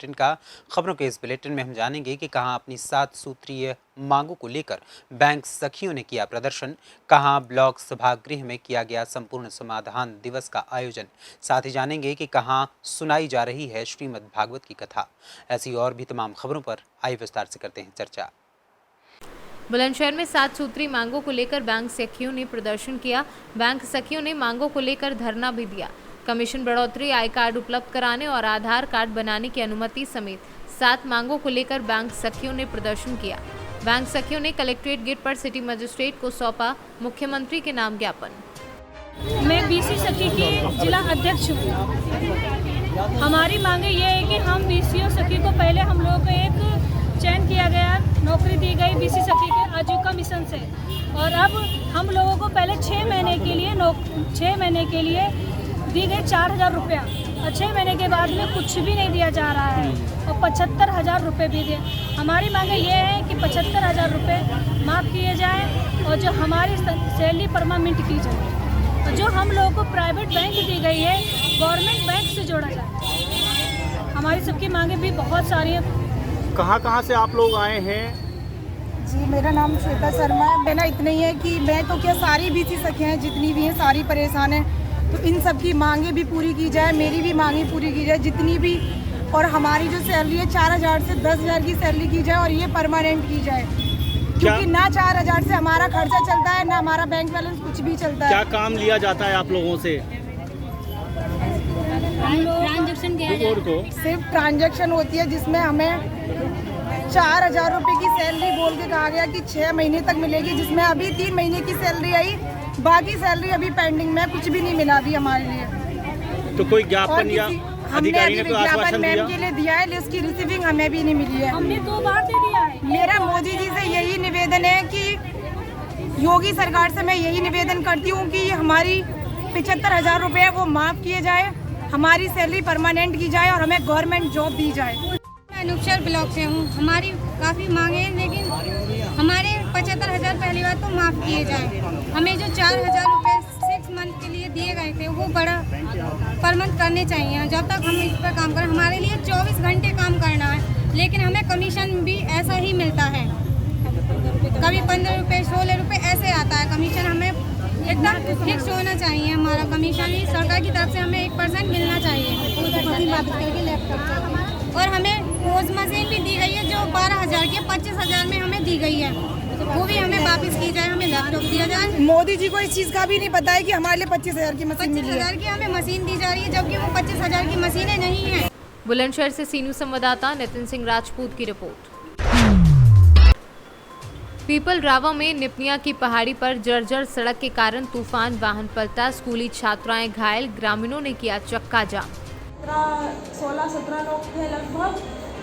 Bulletin का। खबरों के इस बुलेटिन में हम जानेंगे कि कहां अपनी 7 सूत्रीय मांगों को लेकर बैंक सखियों ने किया प्रदर्शन, कहां ब्लॉक सभागृह में किया गया संपूर्ण समाधान दिवस का आयोजन। साथ ही जानेंगे कि कहां सुनाई जा रही है श्रीमद् भागवत की कथा। ऐसी और भी तमाम खबरों पर आइए विस्तार से करते हैं चर्चा। बुलंदशहर में 7 सूत्री मांगों को लेकर बैंक सखियों ने प्रदर्शन किया। बैंक सखियों ने मांगों को लेकर धरना भी दिया। कमीशन बढ़ोतरी, आई कार्ड उपलब्ध कराने और आधार कार्ड बनाने की अनुमति समेत 7 मांगों को लेकर बैंक सखियों ने प्रदर्शन किया। बैंक सखियों ने कलेक्ट्रेट गेट पर सिटी मजिस्ट्रेट को सौंपा मुख्यमंत्री के नाम ज्ञापन। मैं बीसी सखी की जिला अध्यक्ष हूँ। हमारी मांगे ये है कि हम बीसीओ सखी को पहले हम लोगों को एक चयन किया गया, नौकरी दी गई बीसी सखी के आजीविका मिशन से, और अब हम लोगों को पहले 6 महीने के लिए दी गई 4,000 रुपया, और 6 महीने के बाद में कुछ भी नहीं दिया जा रहा है, और 75,000 रुपये भी दिए। हमारी मांगे ये है कि 75,000 रुपये माफ़ किए जाएँ और जो हमारी सैलरी परमानेंट की जाए, और जो हम लोगों को प्राइवेट बैंक दी गई है गवर्नमेंट बैंक से जोड़ा जाए। हमारी सबकी मांगे भी बहुत सारी हैं। कहाँ से आप लोग आए हैं? जी, मेरा नाम श्वेता शर्मा है। मेरा इतना ही है कि मैं तो क्या, सारी बीसी सखियाँ हैं जितनी भी हैं, सारी परेशान हैं, तो इन सब की मांगे भी पूरी की जाए, मेरी भी मांगे पूरी की जाए जितनी भी, और हमारी जो सैलरी है 4,000 से 10,000 की सैलरी की जाए और ये परमानेंट की जाए, क्योंकि ना 4,000 से हमारा खर्चा चलता है, ना हमारा बैंक बैलेंस कुछ भी चलता है। क्या काम लिया जाता है आप लोगों से? ट्रांजैक्शन सिर्फ ट्रांजैक्शन होती है जिसमें हमें 4,000 रुपये की सैलरी बोल के कहा गया कि 6 महीने तक मिलेगी, जिसमें अभी 3 महीने की सैलरी आई, बाकी सैलरी अभी पेंडिंग में, कुछ भी नहीं मिला अभी हमारे लिए। तो कोई ज्ञापन या अधिकारी ने कोई आश्वासन विज्ञापन मैम के लिए दिया है, लेकिन उसकी रिसीविंग हमें भी नहीं मिली है। हमने 2 बार दे दिया है। मेरा मोदी जी से यही निवेदन है कि योगी सरकार से मैं यही निवेदन करती हूँ कि हमारी 75,000 रुपये वो माफ़ किए जाए, हमारी सैलरी परमानेंट की जाए और हमें गवर्नमेंट जॉब दी जाए। मैं अनुपचर ब्लॉक से हूँ। हमारी काफ़ी मांगे हैं, लेकिन हमारे 75,000 पहली बार तो माफ़ किए जाए। हमें जो 4,000 रुपये 6 मंथ के लिए दिए गए थे वो बड़ा पर मंथ करने चाहिए। जब तक हम इस पर काम करें, हमारे लिए 24 घंटे काम करना है, लेकिन हमें कमीशन भी ऐसा ही मिलता है, कभी 15 रुपये 16 रुपये ऐसे आता है कमीशन। हमें एकदम फिक्स होना चाहिए, हमारा कमीशन ही सरकार की तरफ से हमें 1% मिलना चाहिए। और हमें पोस्ट मशीन भी दी गई है जो 12,000 की 25,000 में हमें दी गई है, वो भी हमें वापस की जाए, हमें लैपटॉप दिया जाए। मोदी जी को इस चीज़ का भी नहीं पता है कि हमारे लिए 25,000 की मशीन मिली है। 25,000 की हमें मशीन दी जा रही है, जबकि वो 25,000 की मशीनें नहीं है। बुलंदशहर से सीनू संवाददाता नितिन सिंह राजपूत की रिपोर्ट। पीपल रावा में निपनिया की पहाड़ी पर जर्जर सड़क के कारण तूफान वाहन पलटा, स्कूली छात्राएं घायल, ग्रामीणों ने किया चक्का जाम। 16-17 लोग थे लगभग,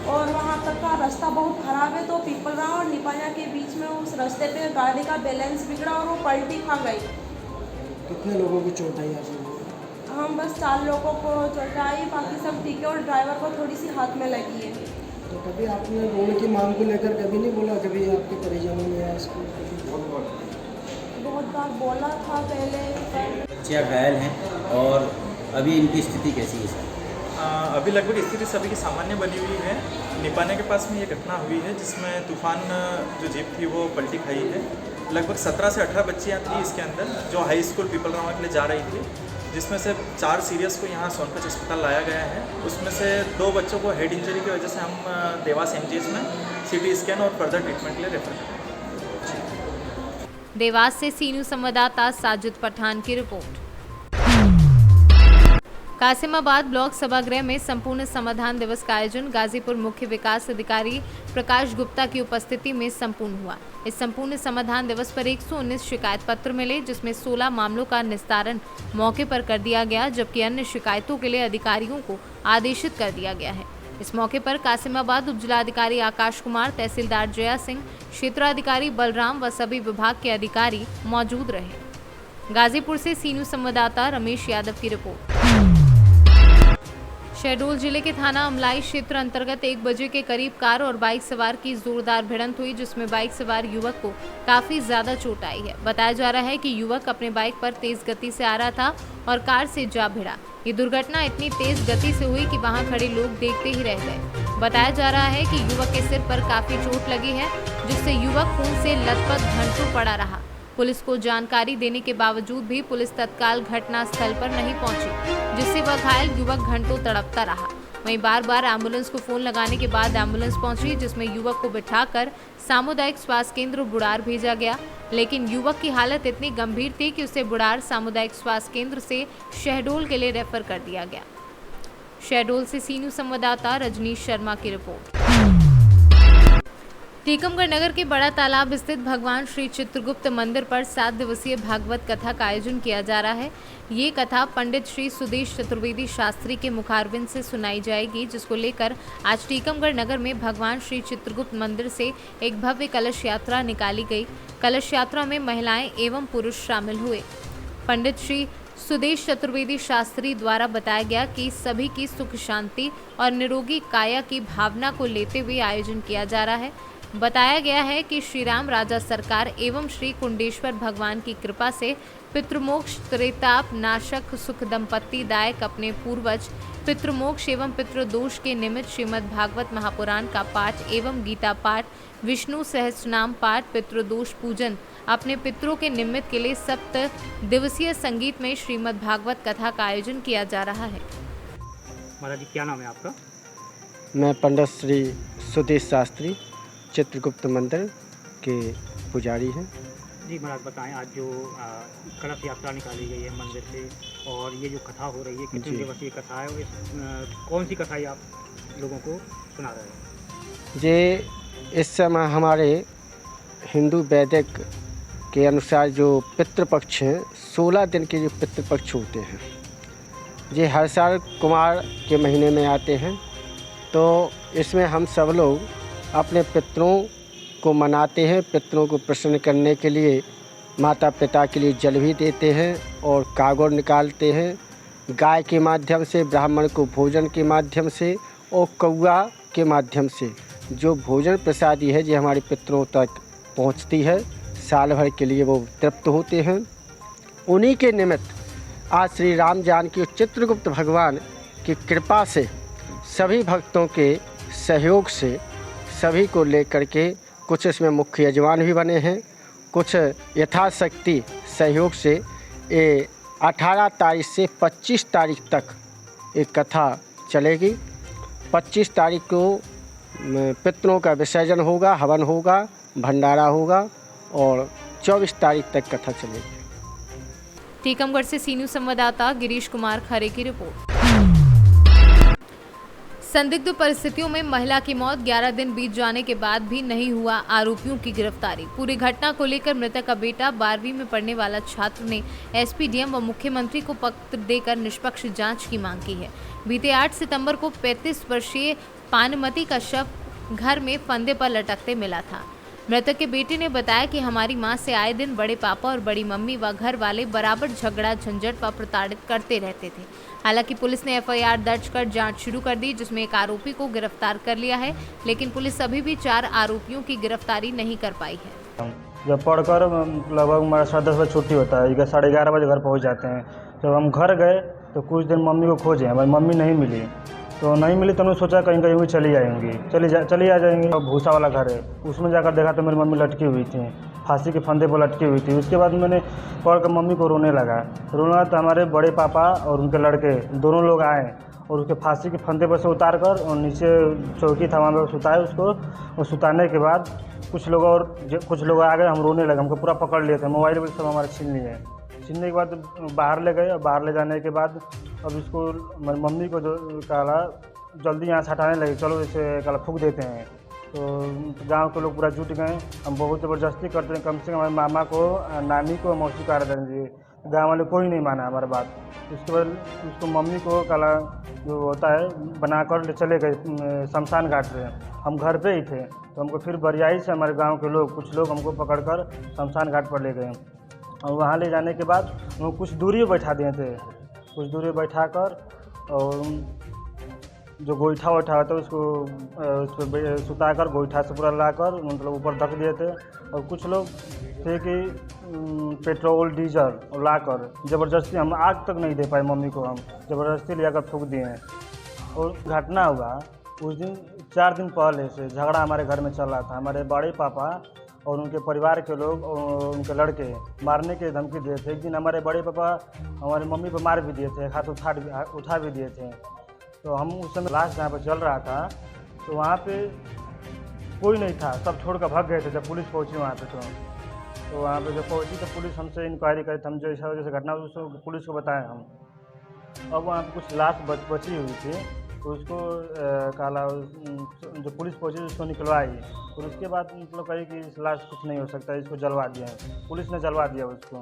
और वहाँ तक का रास्ता बहुत ख़राब है, तो पीपल राव और निपानिया के बीच में उस रास्ते पे गाड़ी का बैलेंस बिगड़ा और वो पलटी खा गई। कितने लोगों की चोट आई आपको? हम बस 4 लोगों को चोट आई, बाकी सब ठीक है, और ड्राइवर को थोड़ी सी हाथ में लगी है। तो कभी आपने रोड की मांग को लेकर कभी नहीं बोला, कभी आपके परिजनों ने या स्कूल? बहुत बार बोला था पहले। बच्चियाँ घायल हैं और अभी इनकी स्थिति कैसी है सर? अभी लगभग स्थिति सभी की सामान्य बनी हुई है। निपाने के पास में ये घटना हुई है जिसमें तूफान जो जीप थी वो पलटी खाई है। लगभग 17 से 18 बच्चियाँ थी इसके अंदर, जो हाई स्कूल पीपल रामा के लिए जा रही थी, जिसमें से 4 सीरियस को यहाँ सोनकच अस्पताल लाया गया है। उसमें से 2 बच्चों को हेड इंजरी की वजह से हम देवास MGH में CT स्कैन और फर्दर ट्रीटमेंट के लिए रेफर करें। देवास से सीनू संवाददाता साजिद पठान की रिपोर्ट। कासिमाबाद ब्लॉक सभागृह में संपूर्ण समाधान दिवस का आयोजन गाजीपुर मुख्य विकास अधिकारी प्रकाश गुप्ता की उपस्थिति में संपूर्ण हुआ। इस संपूर्ण समाधान दिवस पर 119 शिकायत पत्र मिले, जिसमें 16 मामलों का निस्तारण मौके पर कर दिया गया, जबकि अन्य शिकायतों के लिए अधिकारियों को आदेशित कर दिया गया है। इस मौके पर कासिमाबाद उपजिलाधिकारी आकाश कुमार, तहसीलदार जया सिंह, क्षेत्राधिकारी बलराम व सभी विभाग के अधिकारी मौजूद रहे। गाजीपुर से सीनू संवाददाता रमेश यादव की रिपोर्ट। शहडोल जिले के थाना अमलाई क्षेत्र अंतर्गत 1 बजे के करीब कार और बाइक सवार की जोरदार भिड़ंत हुई, जिसमें बाइक सवार युवक को काफी ज्यादा चोट आई है। बताया जा रहा है कि युवक अपने बाइक पर तेज गति से आ रहा था और कार से जा भिड़ा। ये दुर्घटना इतनी तेज गति से हुई कि वहां खड़े लोग देखते ही रह गए। बताया जा रहा है कि युवक के सिर पर काफी चोट लगी है, जिससे युवक खून से लथपथ घंटों पड़ा रहा। पुलिस को जानकारी देने के बावजूद भी पुलिस तत्काल घटना स्थल पर नहीं पहुंची, जिससे वह घायल युवक घंटों तड़पता रहा। वहीं बार बार एम्बुलेंस को फोन लगाने के बाद एम्बुलेंस पहुंची, जिसमें युवक को बिठाकर सामुदायिक स्वास्थ्य केंद्र बुढ़ार भेजा गया, लेकिन युवक की हालत इतनी गंभीर थी कि उसे बुढ़ार सामुदायिक स्वास्थ्य केंद्र से शहडोल के लिए रेफर कर दिया गया। शहडोल से सी न्यूज़ संवाददाता रजनीश शर्मा की रिपोर्ट। टीकमगढ़ नगर के बड़ा तालाब स्थित भगवान श्री चित्रगुप्त मंदिर पर 7 दिवसीय भागवत कथा का आयोजन किया जा रहा है। ये कथा पंडित श्री सुदेश चतुर्वेदी शास्त्री के मुखारविंद से सुनाई जाएगी, जिसको लेकर आज टीकमगढ़ नगर में भगवान श्री चित्रगुप्त मंदिर से एक भव्य कलश यात्रा निकाली गई। कलश यात्रा में महिलाएं एवं पुरुष शामिल हुए। पंडित श्री सुदेश चतुर्वेदी शास्त्री द्वारा बताया गया कि सभी की सुख शांति और निरोगी काया की भावना को लेते हुए आयोजन किया जा रहा है। बताया गया है कि श्री राम राजा सरकार एवं श्री कुंडेश्वर भगवान की कृपा से पितृमोक्ष त्रेताप नाशक सुख दंपत्ति दायक अपने पूर्वज पितृमोक्ष एवं पितृदोष के निमित्त श्रीमद् भागवत महापुराण का पाठ एवं गीता पाठ, विष्णु सहस्त्रनाम पाठ, पितृदोष पूजन अपने पितरों के निमित्त के लिए 7 दिवसीय संगीतमय श्रीमद् भागवत कथा का आयोजन किया जा रहा है। महाराज जी क्या नाम है आपका? मैं पंडित श्री सुदेश शास्त्री चित्रगुप्त मंदिर के पुजारी हैं। जी महाराज बताएं, आज जो कलश यात्रा निकाली गई है मंदिर से और ये जो कथा हो रही है, कितनी दिवसीय कथा है और कौन सी कथा आप लोगों को सुना रहे हैं? ये इस समय हमारे हिंदू वैदिक के अनुसार जो पितृपक्ष हैं, 16 दिन के जो पितृपक्ष होते हैं, ये हर साल कुमार के महीने में आते हैं। तो इसमें हम सब लोग अपने पितरों को मनाते हैं। पितरों को प्रसन्न करने के लिए माता पिता के लिए जल भी देते हैं और कागड़ निकालते हैं। गाय के माध्यम से, ब्राह्मण को भोजन के माध्यम से और कौआ के माध्यम से जो भोजन प्रसादी है, जो हमारे पितरों तक पहुंचती है, साल भर के लिए वो तृप्त होते हैं। उन्हीं के निमित्त आज श्री राम जानकी और चित्रगुप्त भगवान की कृपा से, सभी भक्तों के सहयोग से, सभी को लेकर के कुछ इसमें मुख्य यजमान भी बने हैं, कुछ यथाशक्ति सहयोग से ये 18 तारीख से 25 तारीख तक एक कथा चलेगी। 25 तारीख को पितरों का विसर्जन होगा, हवन होगा, भंडारा होगा और 24 तारीख तक कथा चलेगी। टीकमगढ़ से सी न्यूज़ संवाददाता गिरीश कुमार खरे की रिपोर्ट। संदिग्ध परिस्थितियों में महिला की मौत, 11 दिन बीत जाने के बाद भी नहीं हुआ आरोपियों की गिरफ्तारी। पूरी घटना को लेकर मृतक का बेटा 12वीं में पढ़ने वाला छात्र ने एसपी, डीएम व मुख्यमंत्री को पत्र देकर निष्पक्ष जांच की मांग की है। बीते 8 सितंबर को 35 वर्षीय पानमती का शव घर में फंदे पर लटकते मिला था। मृतक के बेटे ने बताया कि हमारी मां से आए दिन बड़े पापा और बड़ी मम्मी व घर वाले बराबर झगड़ा झंझट व प्रताड़ित करते रहते थे। हालांकि पुलिस ने एफआईआर दर्ज कर जांच शुरू कर दी, जिसमें एक आरोपी को गिरफ्तार कर लिया है, लेकिन पुलिस अभी भी 4 आरोपियों की गिरफ्तारी नहीं कर पाई है। जब पढ़कर लगभग हमारा 10 बजे छुट्टी होता है, 11:30 बजे घर पहुँच जाते हैं। जब हम घर गए तो कुछ दिन मम्मी को खोजे, हमारी मम्मी नहीं मिली। तो नहीं मिली तो उन्होंने सोचा कहीं भी चली आएंगी, चली आ जाएंगी। और भूसा वाला घर है, उसमें जाकर देखा तो मेरी मम्मी लटकी हुई थी, फांसी के फंदे पर लटकी हुई थी। उसके बाद मैंने पढ़कर मम्मी को रोने लगा तो हमारे बड़े पापा और उनके लड़के दोनों लोग आए और उसके फांसी के फंदे पर से उतार कर और नीचे चौकी था वहाँ पर सुताए उसको। और सुताने के बाद कुछ लोग आ गए, हम रोने लगे, हमको पूरा पकड़ लिए थे, मोबाइल सब हमारे छीन लिए। छीनने के बाद बाहर ले गए और बाहर ले जाने के बाद अब इसको मम्मी को जो कहा जल्दी यहाँ से हटाने लगे, चलो इसे कल फूंक देते हैं। तो गांव के लोग पूरा जुट गए। हम बहुत ज़बरदस्ती करते हैं, कम से कम हमारे मामा को, नानी को, मौसी को आराधन दिए। गाँव वाले कोई नहीं माना हमारी बात। उसके बाद उसको मम्मी को कला जो होता है बनाकर ले चले गए शमशान घाट पे। हम घर पे ही थे तो हमको फिर बरियाई से हमारे गांव के लोग कुछ लोग हमको पकड़कर शमशान घाट पर ले गए और वहाँ ले जाने के बाद वो कुछ दूरी बैठा दिए थे। कुछ दूरी बैठा कर और जो गोईठा वोईठा होता है उसको उस पर सुता कर गोईठा से पूरा ला कर मतलब ऊपर ढक दिए थे। और कुछ लोग थे कि पेट्रोल डीजल ला कर ज़बरदस्ती, हम आग तक नहीं दे पाए मम्मी को, हम ज़बरदस्ती ले जाकर फूंक दिए हैं। और घटना हुआ उस दिन 4 दिन पहले से झगड़ा हमारे घर में चल रहा था। हमारे बड़े पापा और उनके परिवार के लोग और उनके लड़के मारने की धमकी दिए थे। एक दिन हमारे बड़े पापा हमारी मम्मी पर मार भी दिए थे, हाथ उठा भी दिए थे। तो हम उस समय लास्ट जहाँ पर चल रहा था तो वहाँ पे कोई नहीं था, सब छोड़ कर भाग गए थे। जब पुलिस पहुँची वहाँ पे तो वहाँ पे जब पहुँची तो पुलिस हमसे इंक्वायरी करी, हम जो ऐसा जैसे घटना उसको पुलिस को बताएं हम। अब वहाँ पे कुछ लाश बची हुई थी तो उसको काला जो पुलिस पहुँची उसको निकलवाई और उसके बाद मतलब कही कि इस लाश कुछ नहीं हो सकता, इसको जलवा दिया है, पुलिस ने जलवा दिया उसको।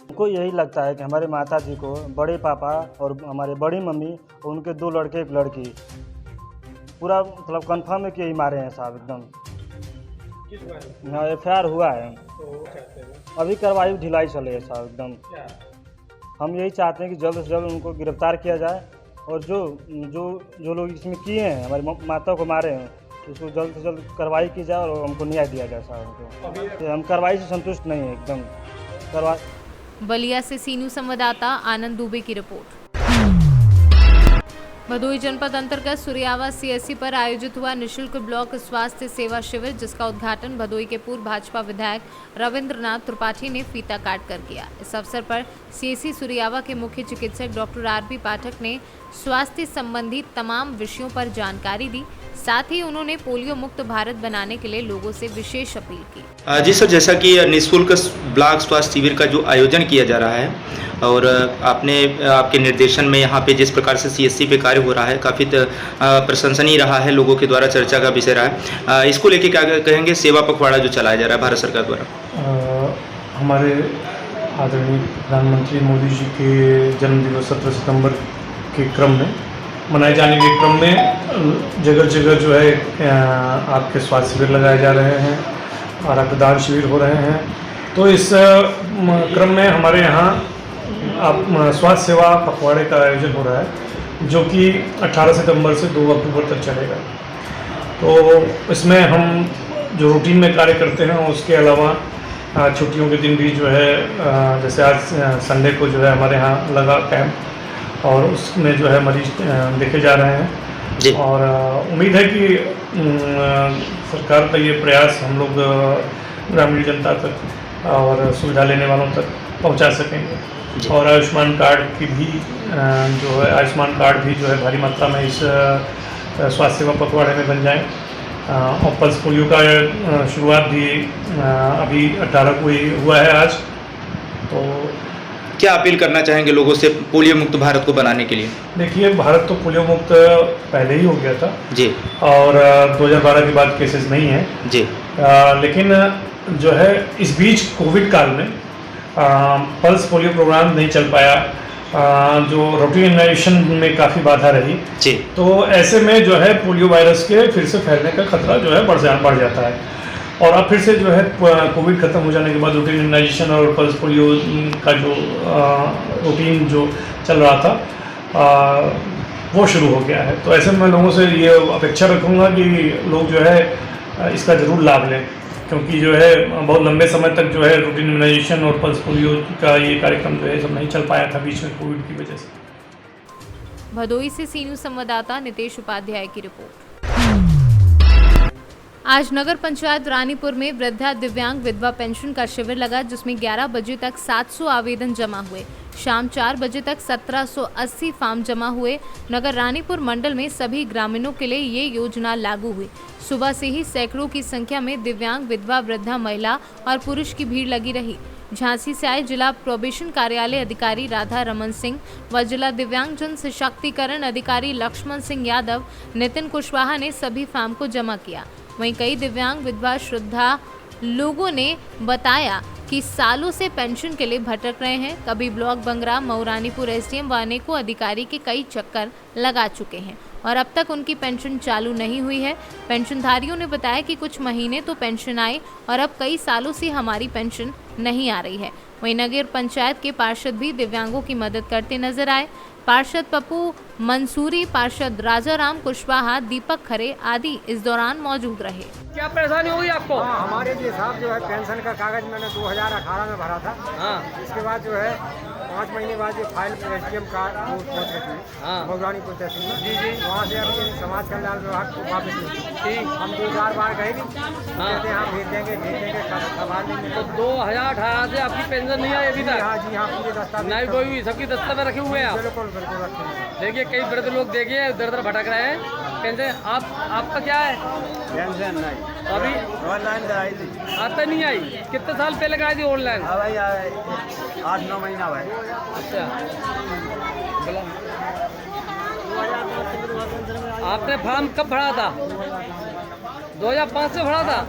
उनको यही लगता है कि हमारे माता जी को बड़े पापा और हमारे बड़ी मम्मी और उनके 2 लड़के 1 लड़की पूरा मतलब कंफर्म है कि यही मारे हैं साहब एकदम। FIR हुआ है, अभी कार्रवाई ढिलाई चले है साहब एकदम। हम यही चाहते हैं कि जल्द से जल्द उनको गिरफ्तार किया जाए और जो लोग इसमें किए हैं हमारी माता को मारे हैं उसको जल्द से जल्द कार्रवाई की जाए और हमको न्याय दिया जाए साहब उनको। हम कार्रवाई से संतुष्ट नहीं है एकदम कार्रवाई। बलिया से सीनू संवाददाता आनंद दुबे की रिपोर्ट। भदोही जनपद अंतर्गत सुरियावा CSC पर आयोजित हुआ निशुल्क ब्लॉक स्वास्थ्य सेवा शिविर, जिसका उद्घाटन भदोही के पूर्व भाजपा विधायक रविंद्रनाथ त्रिपाठी ने फीता काट कर किया। इस अवसर पर CSC सुरियावा के मुख्य चिकित्सक डॉक्टर RP पाठक ने स्वास्थ्य संबंधी तमाम विषयों पर जानकारी दी। साथ ही उन्होंने पोलियो मुक्त भारत बनाने के लिए लोगों से विशेष अपील की। जी सर, जैसा कि निःशुल्क ब्लॉक स्वास्थ्य शिविर का जो आयोजन किया जा रहा है और आपके निर्देशन में यहाँ पे जिस प्रकार से CSC पे कार्य हो रहा है काफ़ी प्रशंसनीय रहा है, लोगों के द्वारा चर्चा का विषय रहा है। इसको लेके क्या कहेंगे, सेवा पखवाड़ा जो चलाया जा रहा है भारत सरकार द्वारा? हमारे आदरणीय प्रधानमंत्री मोदी जी के जन्मदिवस 17 सितंबर के क्रम में मनाए जाने के क्रम में जगह जगह जो है आपके स्वास्थ्य शिविर लगाए जा रहे हैं और रक्तदान शिविर हो रहे हैं। तो इस क्रम में हमारे यहाँ स्वास्थ्य सेवा पखवाड़े का आयोजन हो रहा है जो कि 18 सितंबर से 2 अक्टूबर तक चलेगा। तो इसमें हम जो रूटीन में कार्य करते हैं उसके अलावा छुट्टियों के दिन भी जो है जैसे आज संडे को जो है हमारे यहाँ लगा कैंप और उसमें जो है मरीज देखे जा रहे हैं जी। और उम्मीद है कि सरकार का ये प्रयास हम लोग ग्रामीण जनता तक और सुविधा लेने वालों तक पहुंचा सकेंगे। और आयुष्मान कार्ड की भी जो है आयुष्मान कार्ड भी जो है भारी मात्रा में इस स्वास्थ्य सेवा पखवाड़े में बन जाए। और पल्स पोलियो का शुरुआत भी अभी 18 को ही हुआ है आज। तो क्या अपील करना चाहेंगे लोगों से पोलियो मुक्त भारत को बनाने के लिए? देखिए, भारत तो पोलियो मुक्त पहले ही हो गया था जी और 2012 के बाद केसेस नहीं है जी। लेकिन जो है इस बीच कोविड काल में पल्स पोलियो प्रोग्राम नहीं चल पाया, जो रूटीन इम्यूनाइजेशन में काफ़ी बाधा रही जी। तो ऐसे में जो है पोलियो वायरस के फिर से फैलने का खतरा जो है बढ़ जाता है। और अब फिर से जो है कोविड खत्म हो जाने के बाद रूटीन इम्यूनाइजेशन और पल्स पोलियो का जो रूटीन जो चल रहा था वो शुरू हो गया है। तो ऐसे में मैं लोगों से ये अपेक्षा रखूँगा कि लोग जो है इसका ज़रूर लाभ लें, क्योंकि जो है बहुत लंबे समय तक जो है रूटीन इम्यूनाइजेशन और पल्स पोलियो का ये कार्यक्रम जो है सब नहीं चल पाया था बीच में कोविड की वजह से। भदोही से सीनू संवाददाता नितेश उपाध्याय की रिपोर्ट। आज नगर पंचायत रानीपुर में वृद्धा दिव्यांग विधवा पेंशन का शिविर लगा, जिसमें 11 बजे तक 700 आवेदन जमा हुए। शाम 4 बजे तक 1780 फॉर्म जमा हुए। नगर रानीपुर मंडल में सभी ग्रामीणों के लिए ये योजना लागू हुई। सुबह से ही सैकड़ों की संख्या में दिव्यांग विधवा वृद्धा महिला और पुरुष की भीड़ लगी रही। झांसी से आए जिला प्रोबेशन कार्यालय अधिकारी राधा रमन सिंह व जिला दिव्यांग जन सशक्तिकरण अधिकारी लक्ष्मण सिंह यादव, नितिन कुशवाहा ने सभी फॉर्म को जमा किया। वहीं कई दिव्यांग विधवा श्रद्धा लोगों ने बताया कि सालों से पेंशन के लिए भटक रहे हैं। कभी ब्लॉक बंगरा, मऊरानीपुर SDM व अनेकों अधिकारी के कई चक्कर लगा चुके हैं और अब तक उनकी पेंशन चालू नहीं हुई है। पेंशनधारियों ने बताया कि कुछ महीने तो पेंशन आई और अब कई सालों से हमारी पेंशन नहीं आ रही है। वहीं नगर पंचायत के पार्षद भी दिव्यांगों की मदद करते नजर आए। पार्षद पप्पू मंसूरी, पार्षद राजाराम कुशवाहा, दीपक खरे आदि इस दौरान मौजूद रहे। क्या परेशानी हुई आपको? हमारे लिए साहब जो है पेंशन का कागज मैंने 2018 में भरा था। इसके बाद जो है 5 महीने बाद ये फाइल SDM का वो पहुँच रही है मऊरानीपुर तहसील में। जी जी। वहाँ से अभी समाज कल्याण विभाग को वापस मिली। हम 2-4 बार गए भी, कहते हैं हाँ भेज देंगे संभाल लेंगे। तो 2018 से आपकी पेंशन नहीं आई अभी तक? हाँ जी हाँ, पूरे दस्तावेज नहीं कोई भी, सबकी दस्तावेज रखे हुए हैं आप? बिल्कुल बिल्कुल रखे हुए हैं। देखिए कई वृद्ध लोग देखिए इधर उधर भटक रहे हैं। पेंशन आपका क्या है? पेंशन नहीं, अभी ऑनलाइन कराई थी। आता नहीं आई? कितने साल पहले कराई थी ऑनलाइन? हाँ भाई 8-9 महीना भाई। अच्छा, आपने फॉर्म कब भरा था? 2005 से भरा था?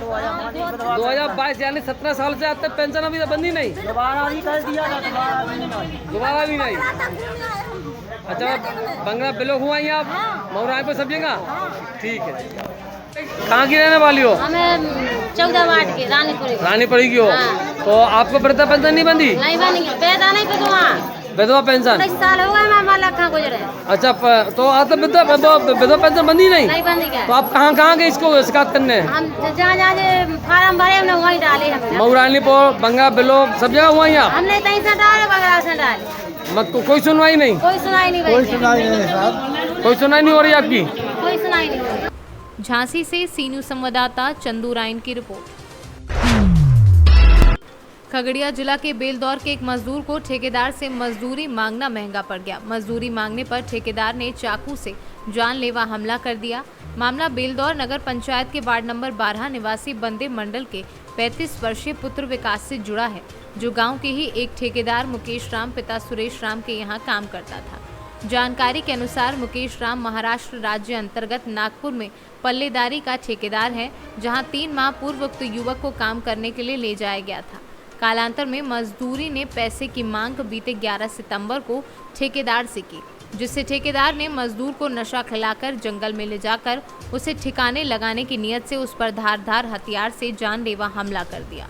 2022 यानी 17 साल से आपने पेंशन अभी बंदी नहीं? दोबारा भी कर दिया था, दोबारा भी नहीं? अच्छा, बंगला ब्लॉक हुआ ही आप मऊरानी पर सब जगह? ठीक है। कहाँ की रहने वाली हो? हमें 14 वार्ड के रानीपुरी की हो। तो आपको वृद्धा पेंशन नहीं बंदी? नहीं बनी, पैदा नहीं विधवा पेंशन? 19 साल हो गए मैं लखा गुजरे। अच्छा, तो आप तो विधवा पेंशन बंदी नहीं? नहीं बंदी गए। तो आप कहाँ गए इसको शिकायत करने? हम जहाँ फार्म भरे हमने वहीं डाले। हमने मऊरानीपुर, बंगा ब्लॉक सब जगह हुआ यहाँ? हमने कहीं से डाले, बगरा से डाले। मत कोई सुनवाई नहीं? कोई सुनाई नहीं, कोई सुनाई नहीं साहब, कोई सुनाई नहीं हो रही आपकी? कोई सुनाई नहीं हो रही। झांसी से सीनू संवाददाता चंदू राइन की रिपोर्ट। खगड़िया जिला के बेलदौर के एक मजदूर को ठेकेदार से मजदूरी मांगना महंगा पड़ गया। मजदूरी मांगने पर ठेकेदार ने चाकू से जानलेवा हमला कर दिया। मामला बेलदौर नगर पंचायत के वार्ड नंबर 12 निवासी बंदे मंडल के 35 वर्षीय पुत्र विकास से जुड़ा है, जो गांव के ही एक ठेकेदार मुकेश राम पिता सुरेश राम के यहाँ काम करता था। जानकारी के अनुसार मुकेश राम महाराष्ट्र राज्य अंतर्गत नागपुर में पल्लेदारी का ठेकेदार है, जहां 3 माह पूर्व उक्त युवक को काम करने के लिए ले जाया गया था। कालांतर में मजदूरी ने पैसे की मांग बीते 11 सितंबर को ठेकेदार से की, जिससे ठेकेदार ने मजदूर को नशा खिलाकर जंगल में ले जाकर उसे ठिकाने लगाने की नीयत से उस पर धारदार हथियार से जानलेवा हमला कर दिया।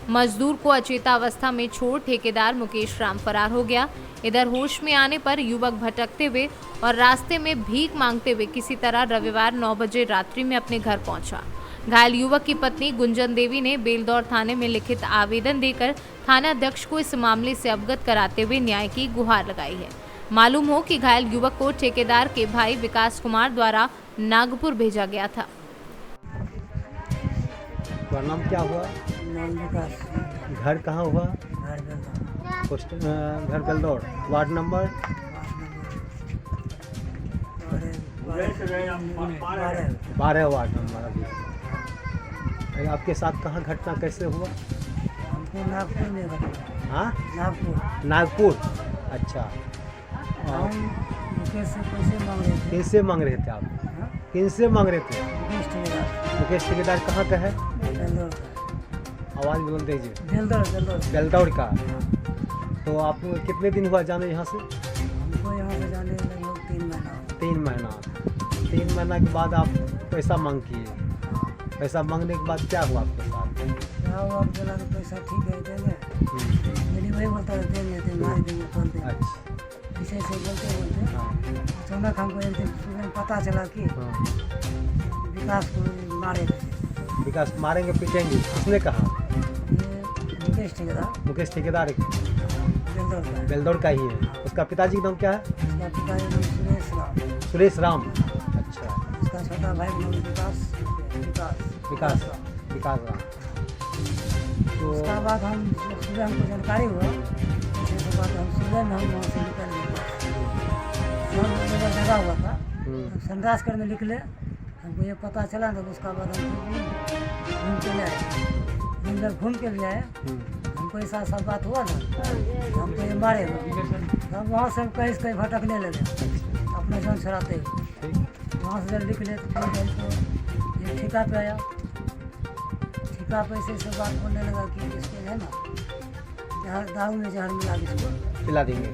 मजदूर को अचेतावस्था में छोड़ ठेकेदार मुकेश राम फरार हो गया। इधर होश में आने पर युवक भटकते हुए और रास्ते में भीख मांगते हुए किसी तरह रविवार 9 बजे रात्रि में अपने घर पहुंचा। घायल युवक की पत्नी गुंजन देवी ने बेलदौर थाने में लिखित आवेदन देकर थानाध्यक्ष को इस मामले से अवगत कराते हुए न्याय की गुहार लगाई है। मालूम हो कि घायल युवक को ठेकेदार के भाई विकास कुमार द्वारा नागपुर भेजा गया था। नाम क्या हुआ? घर कहाँ हुआ? घर Beldaur, ward number 12 ward number. अभी आपके साथ कहाँ घटना कैसे हुआ? हमको नागपुर में घटना। हाँ, नागपुर। अच्छा, कैसे मांग रहे थे आप? किनसे मांग रहे थे? मुकेश ठेकेदार कहाँ का है? आवाज़ बोल दीजिए। बेलदौर का। तो आप कितने दिन हुआ जाने यहाँ से? हमको यहाँ से जाने लगभग 3 महीना। 3 महीना के बाद आप पैसा मांग किए। पैसा मांगने के बाद क्या हुआ आपके साथ? क्या हुआ? बोला कि पैसा ठीक है देंगे। मेरी वही बोलता है देंगे मार देंगे कौन देंगे। अच्छा, इसे बोलते अचानक हमको एक दिन सुबह पता चला कि विकास को मारे। विकास मारेंगे पीटेंगे, किसने कहा? मुकेश ठेकेदार बेलदौर का ही है। उसका पिताजी का नाम क्या है? उसका पिताजी नाम सुरेश राम। अच्छा, उसका छोटा भाई विकास राम। तो उसका बाद हम सुबह हमको जानकारी हुआ, उसके बाद हम सुबह में हम वहाँ से निकल गए। जगह हुआ था, संडास करने निकले, हमको ये पता चला तो उसका बाद हम घूम के ले आए। घूम के ले आए, हमको ऐसा सब बात हुआ ना, हमको ये मारे। हम वहाँ से कहीं भटकने लगे अपने जान छुड़ाते हुए। वहाँ से जब निकले तो फिर हमको ये ठेका पे आया। ठेका पैसे से बात बोलने लगा कि इसको है ना दारू में जहर मिला के इसको पिला देंगे।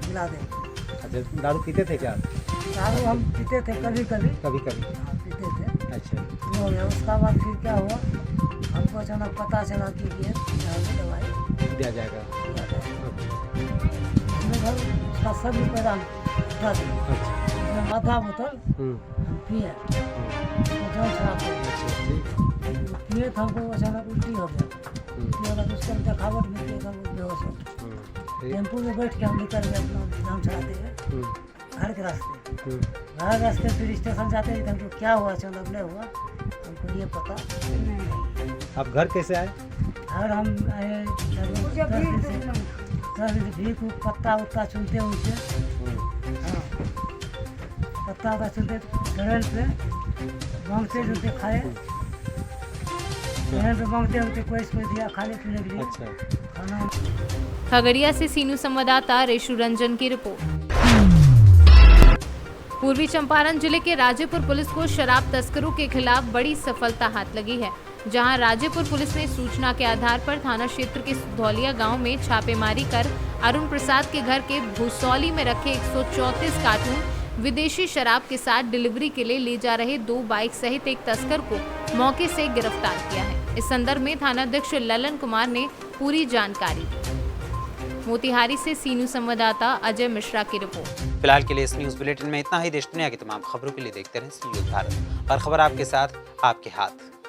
अच्छा, दारू पीते थे क्या? दारू हम पीते थे कभी कभी पीते थे। अच्छा, हो गया। उसका बाद फिर क्या हुआ, हमको अचानक पता चला कि ये दवाई दिया जाएगा। उसका सब पैदा आधा बोतल पिए, जान छुड़ाते पिए तो हमको अचानक उल्टी हो गया। उल्टी हो गया तो उसका देखावट में बेहोश हो। टेम्पो में बैठ के हम निकल गए अपना काम चलाते हुए घर के रास्ते। घर रास्ते फिर स्टेशन जाते हैं, हमको क्या हुआ अचानक नहीं हुआ, हमको ये पता नहीं। आप घर कैसे आए? घर हम आए 10 दिन से भीख पत्ता उत्ता चुनते उनसे, हाँ पत्ता उत्ता चुनते ट्रेन पे मांगते जुलते खाए, ट्रेन पे मांगते उनके कोई दिया खाने पीने के लिए खाना। खगड़िया से सीनू संवाददाता रेशु रंजन की रिपोर्ट। पूर्वी चंपारण जिले के राजेपुर पुलिस को शराब तस्करों के खिलाफ बड़ी सफलता हाथ लगी है, जहां राजेपुर पुलिस ने सूचना के आधार पर थाना क्षेत्र के सुधौलिया गांव में छापेमारी कर अरुण प्रसाद के घर के भूसौली में रखे 134 कार्टून विदेशी शराब के साथ डिलीवरी के लिए ले जा रहे 2 बाइक सहित एक तस्कर को मौके से गिरफ्तार किया है। इस संदर्भ में थानाध्यक्ष ललन कुमार ने पूरी जानकारी दी। मोतिहारी से सीनू संवाददाता अजय मिश्रा की रिपोर्ट। फिलहाल के लिए इस न्यूज बुलेटिन में इतना ही। देश दुनिया की तमाम खबरों के लिए देखते रहें संयुक्त भारत, और खबर आपके साथ आपके हाथ।